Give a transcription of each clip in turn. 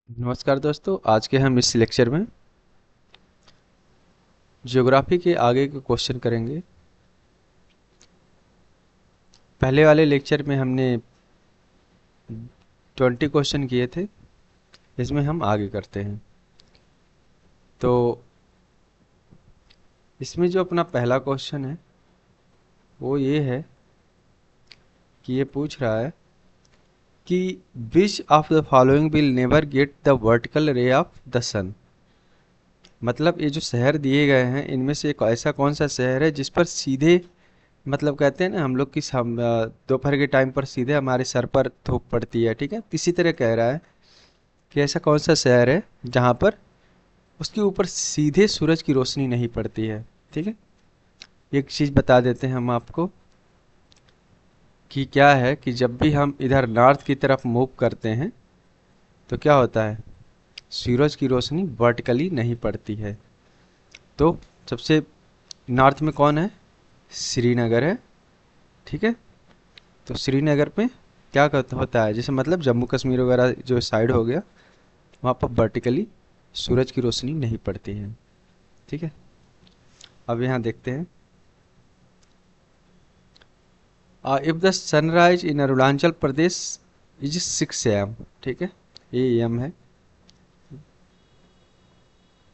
नमस्कार दोस्तों, आज के हम इस लेक्चर में ज्योग्राफी के आगे के क्वेश्चन करेंगे। पहले वाले लेक्चर में हमने 20 क्वेश्चन किए थे। इसमें हम आगे करते हैं। तो इसमें जो अपना पहला क्वेश्चन है वो ये है कि ये पूछ रहा है कि which of the following will never get the vertical ray of the sun. मतलब ये जो शहर दिए गए हैं इनमें से एक ऐसा कौन सा शहर है जिस पर सीधे, मतलब कहते हैं ना हम लोग की दोपहर के टाइम पर सीधे हमारे सर पर धूप पड़ती है। ठीक है, इसी तरह कह रहा है कि ऐसा कौन सा शहर है जहाँ पर उसके ऊपर सीधे सूरज की रोशनी नहीं पड़ती है। ठीक है, एक चीज़ बता देते हैं हम आपको कि क्या है कि जब भी हम इधर नॉर्थ की तरफ मूव करते हैं तो क्या होता है, सूरज की रोशनी वर्टिकली नहीं पड़ती है। तो सबसे नॉर्थ में कौन है, श्रीनगर है। ठीक है, तो श्रीनगर में क्या होता है, जैसे मतलब जम्मू कश्मीर वगैरह जो साइड हो गया वहाँ पर वर्टिकली सूरज की रोशनी नहीं पड़ती है। ठीक है, अब यहाँ देखते हैं। If the sunrise in Arunachal Pradesh is 6 AM। ठीक है, ए एम है,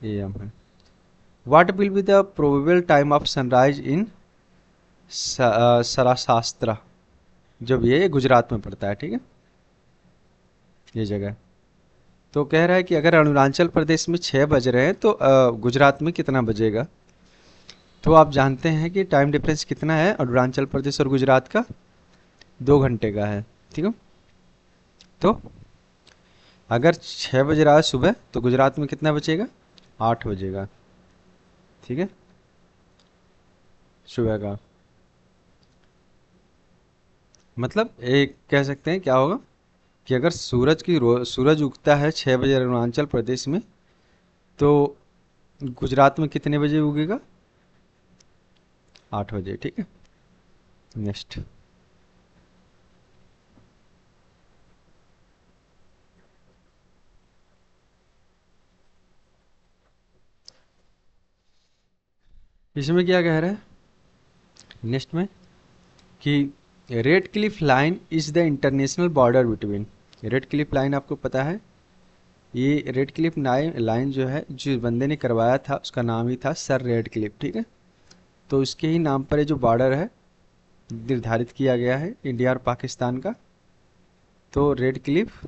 ए एम है। What will be the probable time of sunrise in Saurashtra. जब ये गुजरात में पड़ता है। ठीक है, ये जगह। तो कह रहा है कि अगर अरुणाचल प्रदेश में 6 बज रहे हैं तो गुजरात में कितना बजेगा। तो आप जानते हैं कि टाइम डिफरेंस कितना है अरुणाचल प्रदेश और गुजरात का, 2 घंटे का है। ठीक है, तो अगर 6 बज रहा है सुबह तो गुजरात में कितना बचेगा, 8 बजेगा। ठीक है, सुबह का मतलब एक कह सकते हैं क्या होगा कि अगर सूरज उगता है 6 बजे अरुणाचल प्रदेश में तो गुजरात में कितने बजे उगेगा, 8 बजे। ठीक है, नेक्स्ट। इसमें क्या कह रहा है नेक्स्ट में कि red Cliff line is the international border between. Red Cliff line आपको पता है, ये रेड क्लिफ लाइन जो है, जिस बंदे ने करवाया था उसका नाम ही था सर रेड क्लिफ। ठीक है, तो उसके ही नाम पर ये जो बॉर्डर है निर्धारित किया गया है इंडिया और पाकिस्तान का। तो रेड क्लिफ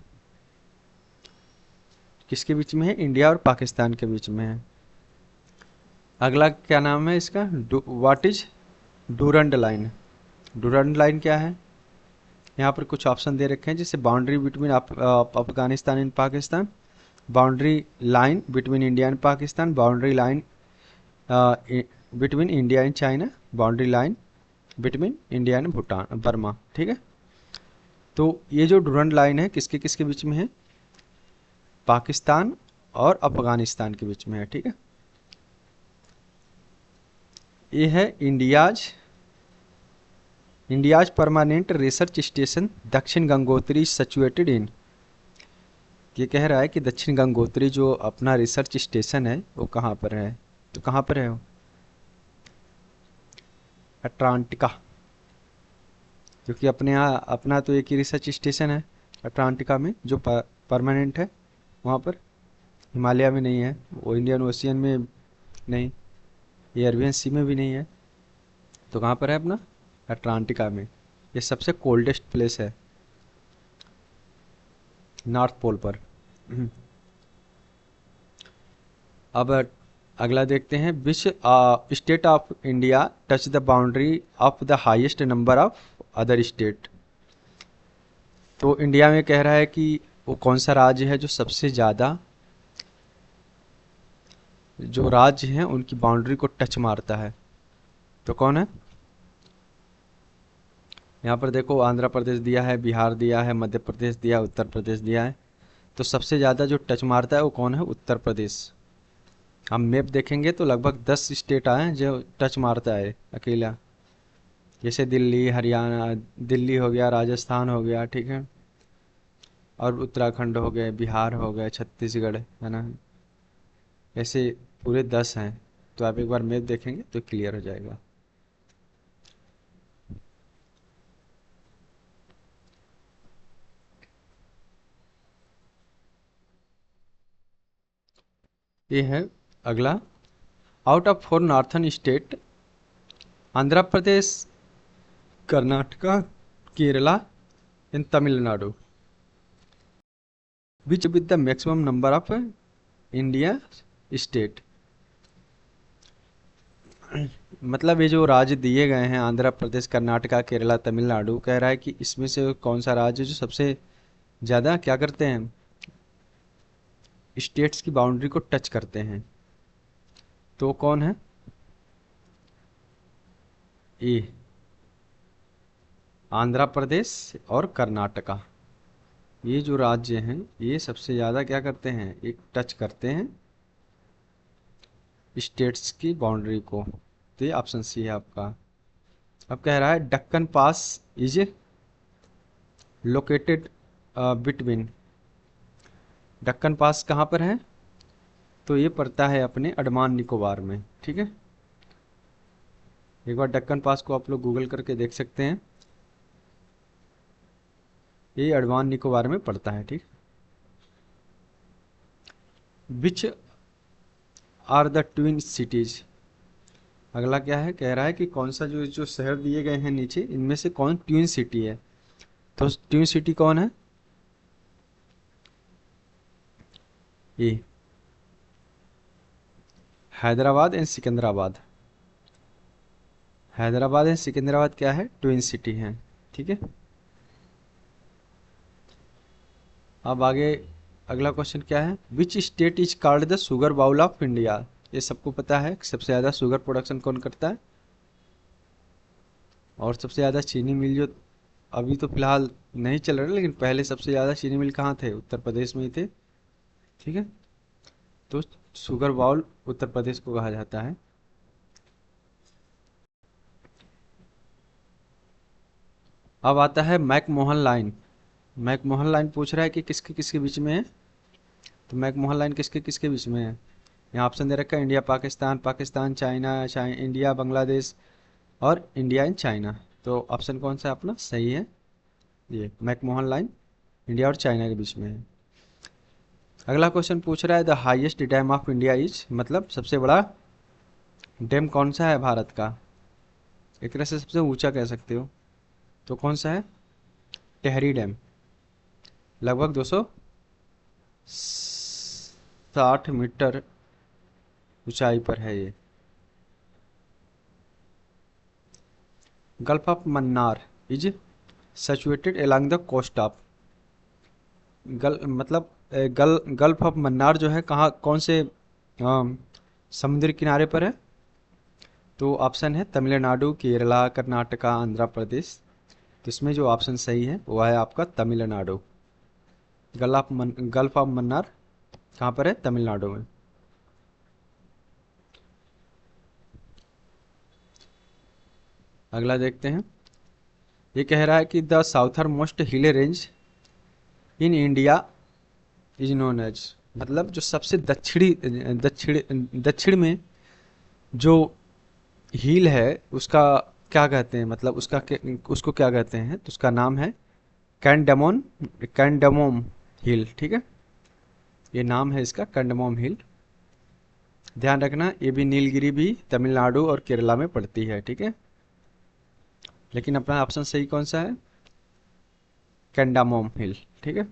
किसके बीच में है, इंडिया और पाकिस्तान के बीच में है। अगला क्या नाम है इसका, what is Durand line. Durand line क्या है, यहाँ पर कुछ ऑप्शन दे रखे हैं जैसे boundary between Afghanistan and Pakistan, boundary line between India and Pakistan, boundary line between India and China, boundary line between India and Bhutan Burma. ठीक है, तो ये जो डूरंड लाइन है किसके किसके बीच में है, पाकिस्तान और अफगानिस्तान के बीच में है। ठीक है, ये है इंडियाज परमानेंट रिसर्च स्टेशन दक्षिण गंगोत्री सिचुएटेड इन। ये कह रहा है कि दक्षिण गंगोत्री जो अपना रिसर्च स्टेशन है वो कहाँ पर है। तो कहाँ पर है वो, अटलांटिका। क्योंकि अपने यहाँ अपना तो एक ही रिसर्च स्टेशन है अटलांटिका में जो परमानेंट है। वहाँ पर हिमालय में नहीं है, वो इंडियन ओशियन में नहीं, ये अरबियन सी में भी नहीं है। तो कहाँ पर है अपना, अटलांटिका में। ये सबसे कोल्डेस्ट प्लेस है नॉर्थ पोल पर। अब अगला देखते हैं, which state of India touch the boundary of the highest number of other state. तो इंडिया में कह रहा है कि वो कौन सा राज्य है जो सबसे ज़्यादा जो राज्य हैं उनकी बाउंड्री को टच मारता है। तो कौन है, यहाँ पर देखो आंध्र प्रदेश दिया है, बिहार दिया है, मध्य प्रदेश दिया है, उत्तर प्रदेश दिया है। तो सबसे ज़्यादा जो टच मारता है वो कौन है, उत्तर प्रदेश। हम मैप देखेंगे तो लगभग 10 स्टेट आए हैं जो टच मारता है अकेला, जैसे दिल्ली, हरियाणा, दिल्ली हो गया, राजस्थान हो गया। ठीक है, और उत्तराखंड हो गए, बिहार हो गए, छत्तीसगढ़ है ना, ऐसे पूरे 10 हैं। तो आप एक बार मैप देखेंगे तो क्लियर हो जाएगा। ये है अगला। Out of 4 northern state, Andhra Pradesh, Karnataka, Kerala and Tamil Nadu, which with the maximum number of India state. मतलब ये जो राज्य दिए गए हैं, आंध्र प्रदेश, कर्नाटका, केरला, तमिलनाडु, कह रहा है कि इसमें से कौन सा राज्य जो सबसे ज़्यादा क्या करते हैं, स्टेट्स की बाउंड्री को टच करते हैं। तो कौन है? ए, आंध्र प्रदेश और कर्नाटका, ये जो राज्य हैं ये सबसे ज़्यादा क्या करते हैं, एक टच करते हैं स्टेट्स की बाउंड्री को। तो ये ऑप्शन सी है आपका। अब कह रहा है डक्कन पास इज लोकेटेड बिटवीन, डक्कन पास कहाँ पर है? तो ये पड़ता है अपने अंडमान निकोबार में। ठीक है, एक बार डक्कन पास को आप लोग गूगल करके देख सकते हैं, ये अंडमान निकोबार में पड़ता है। ठीक, which are the twin cities. अगला क्या है, कह रहा है कि कौन सा जो जो शहर दिए गए हैं नीचे, इनमें से कौन ट्विन सिटी है। तो ट्विन सिटी कौन है? ए, हैदराबाद एंड सिकंदराबाद। हैदराबाद एंड सिकंदराबाद क्या है, ट्विन सिटी हैं। ठीक है, अब आगे अगला क्वेश्चन क्या है, which state is called the sugar bowl of India. ये सबको पता है कि सबसे ज़्यादा शुगर प्रोडक्शन कौन करता है, और सबसे ज़्यादा चीनी मिल जो अभी तो फिलहाल नहीं चल रहे, लेकिन पहले सबसे ज़्यादा चीनी मिल कहाँ थे, उत्तर प्रदेश में ही थे। ठीक है, तो शुगर बाउल उत्तर प्रदेश को कहा जाता है। अब आता है मैकमोहन लाइन। मैकमोहन लाइन पूछ रहा है कि किसके किसके बीच में है। तो मैकमोहन लाइन किसके किसके बीच में है? यहाँ ऑप्शन दे रखा है India Pakistan, Pakistan China, India Bangladesh और इंडिया एंड चाइना। तो ऑप्शन कौन सा अपना सही है? ये मैकमोहन लाइन इंडिया और चाइना के बीच में है। अगला क्वेश्चन पूछ रहा है the highest dam of India is, मतलब सबसे बड़ा डैम कौन सा है भारत का? एक तरह से सबसे ऊंचा कह सकते हो। तो कौन सा है? टेहरी डैम, लगभग 260 मीटर ऊंचाई पर है ये। Gulf of Mannar is situated along the coast of, मतलब गल्फ ऑफ मन्नार जो है कहाँ, कौन से समुद्री किनारे पर है? तो ऑप्शन है तमिलनाडु, केरला, कर्नाटका, आंध्र प्रदेश। तो इसमें जो ऑप्शन सही है वो है आपका तमिलनाडु। गल्फ ऑफ मन्नार कहाँ पर है? तमिलनाडु में। अगला देखते हैं, ये कह रहा है कि the southernmost hill range in India is known as, मतलब जो सबसे दक्षिणी दक्षिण में जो हिल है उसका क्या कहते हैं, मतलब उसको क्या कहते हैं? तो उसका नाम है कैंडमोन, कैंडमोम हिल। ठीक है, ये नाम है इसका, कैंडमोम हिल। ध्यान रखना ये भी नीलगिरी भी तमिलनाडु और केरला में पड़ती है। ठीक है, लेकिन अपना ऑप्शन सही कौन सा है? कैंडामोम हिल। ठीक है,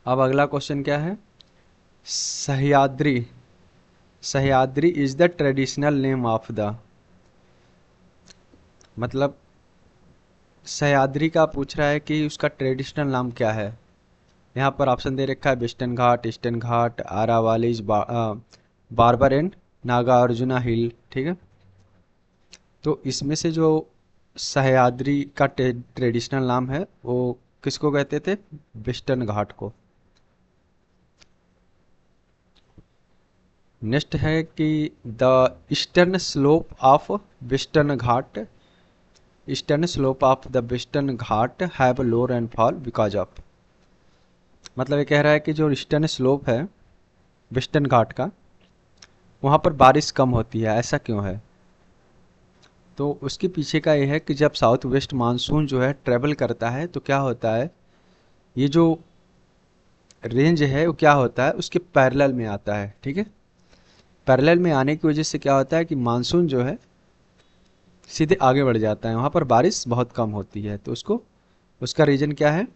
अब अगला क्वेश्चन क्या है, Sahyadri, Sahyadri is the traditional name of the, मतलब सह्याद्री का पूछ रहा है कि उसका ट्रेडिशनल नाम क्या है। यहाँ पर ऑप्शन दे रखा है वेस्टर्न घाट, ईस्टर्न घाट, आरावालीज, बार्बर एंड नागार्जुना हिल। ठीक है, तो इसमें से जो सह्याद्री का ट्रेडिशनल नाम है वो किसको कहते थे? वेस्टर्न घाट को। नेक्स्ट है कि the eastern slope of western Ghat eastern slope of the western Ghat have low rainfall because of. मतलब ये कह रहा है कि जो ईस्टर्न स्लोप है वेस्टर्न घाट का, वहाँ पर बारिश कम होती है, ऐसा क्यों है? तो उसके पीछे का ये है कि जब साउथ वेस्ट मानसून जो है ट्रेवल करता है तो क्या होता है, ये जो रेंज है वो क्या होता है उसके पैरेलल में आता है, ठीक है। पैरेलल में आने की वजह से क्या होता है कि मानसून जो है सीधे आगे बढ़ जाता है, वहाँ पर बारिश बहुत कम होती है। तो उसको उसका रीजन क्या है,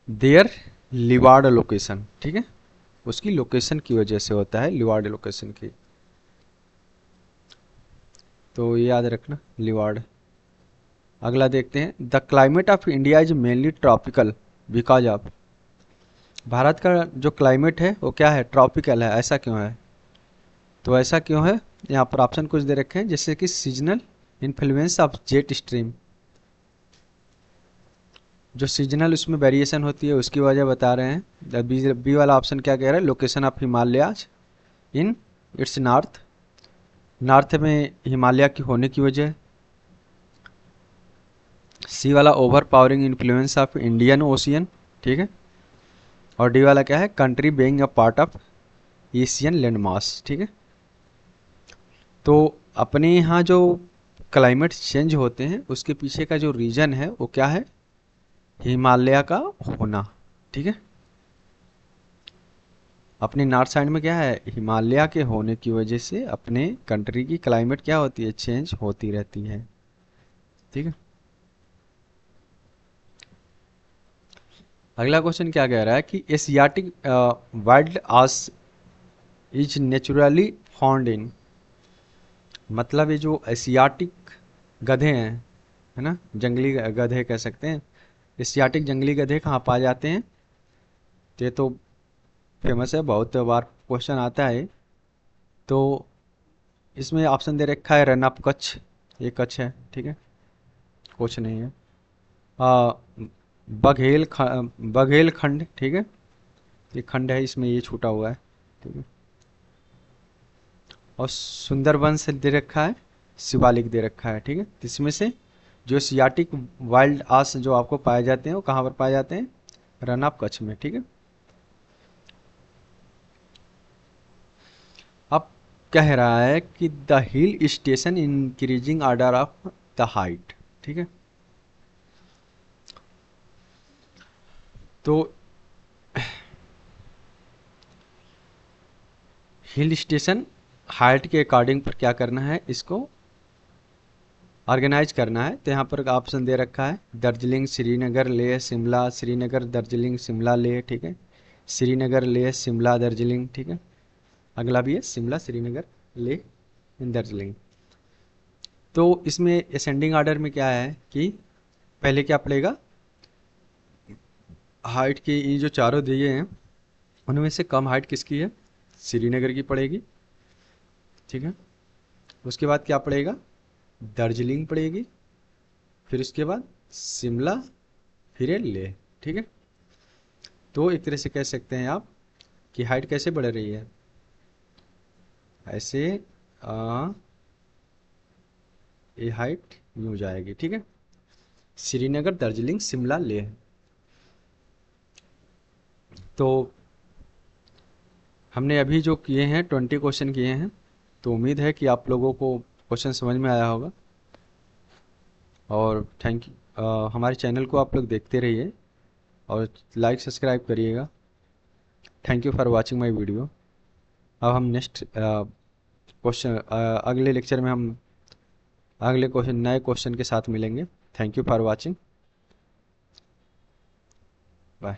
देयर लिवार्ड लोकेशन, ठीक है। उसकी लोकेशन की वजह से होता है, लिवार्ड लोकेशन की। तो ये याद रखना, लिवार्ड। अगला देखते हैं, the climate of India is mainly tropical because of. Bharat का जो क्लाइमेट है वो क्या है, ट्रॉपिकल है, ऐसा क्यों है? तो ऐसा क्यों है, यहाँ पर ऑप्शन कुछ दे रखे हैं, जैसे कि seasonal influence of jet stream. जो सीजनल उसमें वेरिएशन होती है उसकी वजह बता रहे हैं। बी वाला ऑप्शन क्या कह रहा है, location of Himalayas in its north, north में हिमालय की होने की वजह। सी वाला over powering influence of Indian ocean, ठीक है। और डी वाला क्या है, country being a part of Asian land mass, ठीक है। तो अपने यहाँ जो क्लाइमेट चेंज होते हैं उसके पीछे का जो रीजन है वो क्या है, हिमालय का होना, ठीक है। अपने नॉर्थ साइड में क्या है, हिमालय के होने की वजह से अपने कंट्री की क्लाइमेट क्या होती है, चेंज होती रहती है, ठीक है। अगला क्वेश्चन क्या कह रहा है कि Asiatic wild ass is naturally found in. मतलब ये जो एशियाटिक गधे हैं, है ना, जंगली गधे कह सकते हैं, एशियाटिक जंगली गधे कहाँ पाए जाते हैं? तो ये तो फेमस है, बहुत बार क्वेश्चन आता है। तो इसमें ऑप्शन दे रखा है रन ऑफ कच्छ, ये कच्छ है, ठीक है, कुछ नहीं है। आ, बघेल खंड, ठीक है, ये खंड है, इसमें ये छूटा हुआ है, ठीक है। और सुंदरबन से दे रखा है, शिवालिक दे रखा है, ठीक है। तो इसमें से जो सियाटिक वाइल्ड आस जो आपको पाए जाते हैं वो कहाँ पर पाए जाते हैं, रन ऑफ कच्छ में, ठीक है। अब कह रहा है कि the hill station increasing order of the height, ठीक है। तो हिल स्टेशन हाइट के अकॉर्डिंग पर क्या करना है, इसको ऑर्गेनाइज करना है। तो यहाँ पर ऑप्शन दे रखा है दार्जिलिंग, श्रीनगर, लेह, शिमला, श्रीनगर, दार्जिलिंग, शिमला, लेह, ठीक है। श्रीनगर, लेह, शिमला, दार्जिलिंग, ठीक है। अगला भी है शिमला, श्रीनगर, लेह, दार्जिलिंग। तो इसमें असेंडिंग ऑर्डर में क्या है कि पहले क्या पड़ेगा, हाइट के ये जो चारों दिए हैं उनमें से कम हाइट किसकी है, श्रीनगर की पड़ेगी, ठीक है। उसके बाद क्या पड़ेगा, दार्जिलिंग पड़ेगी, फिर उसके बाद शिमला, फिर है लेह, ठीक है। तो एक तरह से कह सकते हैं आप कि हाइट कैसे बढ़ रही है, ऐसे आ, ये हाइट यूँ हो जाएगी, ठीक है। श्रीनगर, दार्जिलिंग, शिमला, लेह। तो हमने अभी जो किए हैं 20 क्वेश्चन किए हैं, तो उम्मीद है कि आप लोगों को क्वेश्चन समझ में आया होगा। और थैंक यू, हमारे चैनल को आप लोग देखते रहिए और लाइक सब्सक्राइब करिएगा। Thank you for watching my video. अब हम नेक्स्ट क्वेश्चन, अगले लेक्चर में हम अगले क्वेश्चन, नए क्वेश्चन के साथ मिलेंगे। Thank you for watching, bye.